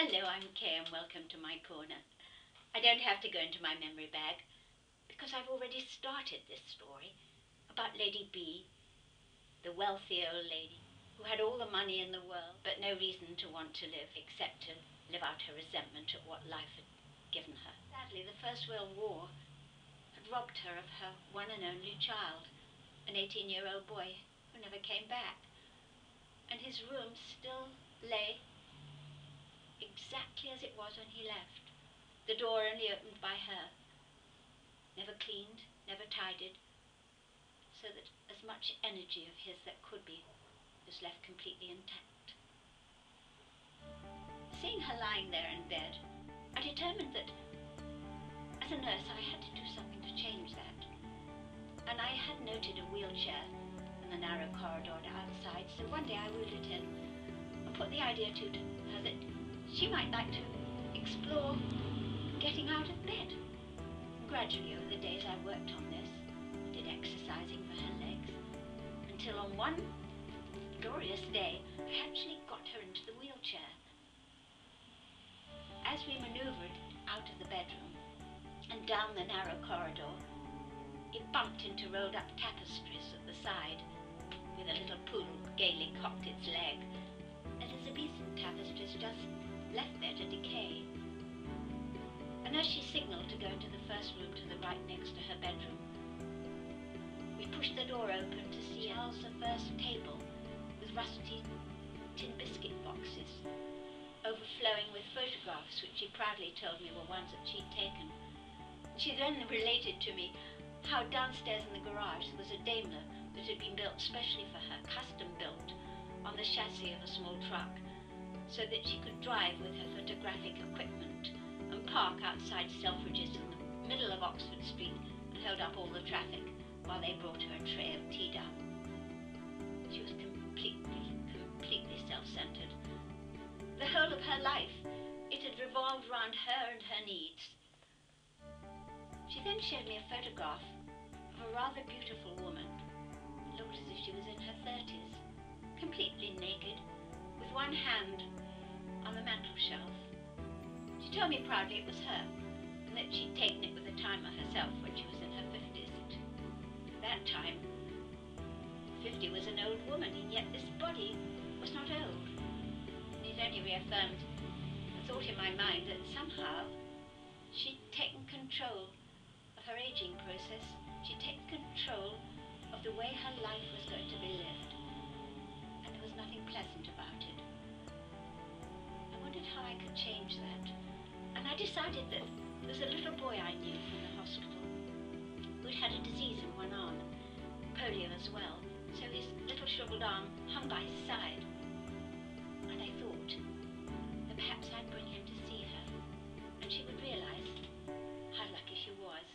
Hello, I'm Kay and welcome to my corner. I don't have to go into my memory bag because I've already started this story about Lady B, the wealthy old lady who had all the money in the world but no reason to want to live except to live out her resentment at what life had given her. Sadly, the First World War had robbed her of her one and only child, an 18-year-old boy who never came back, and his room still lay exactly as it was when he left. The door only opened by her, never cleaned, never tidied, so that as much energy of his that could be was left completely intact. Seeing her lying there in bed, I determined that as a nurse I had to do something to change that. And I had noted a wheelchair in the narrow corridor outside, so one day I wheeled it in and put the idea to her that she might like to explore getting out of bed. Gradually over the days I worked on this, did exercising for her legs, until on one glorious day I actually got her into the wheelchair. As we manoeuvred out of the bedroom and down the narrow corridor, it bumped into rolled up tapestries at the side, with a little poodle gaily cocked its leg. Elizabethan tapestries just left there to decay. And as she signalled to go into the first room to the right next to her bedroom, we pushed the door open to see Charles I's table with rusty tin biscuit boxes, overflowing with photographs which she proudly told me were ones that she'd taken. She then related to me how downstairs in the garage there was a Daimler that had been built specially for her, custom built, on the chassis of a small truck, so that she could drive with her photographic equipment and park outside Selfridges in the middle of Oxford Street and hold up all the traffic while they brought her a tray of tea down. She was completely self-centered. The whole of her life, it had revolved around her and her needs. She then showed me a photograph of a rather beautiful woman. It looked as if she was in her 30s, completely naked, with one hand on the mantel shelf. She told me proudly it was her, and that she'd taken it with a timer herself when she was in her 50s. At that time, 50 was an old woman, and yet this body was not old. And it only reaffirmed the thought in my mind that somehow she'd taken control of her aging process. She'd taken control of the way her life was going to be lived, and there was nothing pleasant about it. I wondered how I could change that, and I decided that there was a little boy I knew from the hospital who'd had a disease in one arm, polio as well, so his little shriveled arm hung by his side, and I thought that perhaps I'd bring him to see her, and she would realise how lucky she was.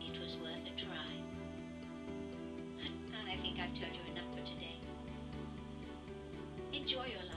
It was worth a try. And I think I've told you enough for today. Enjoy your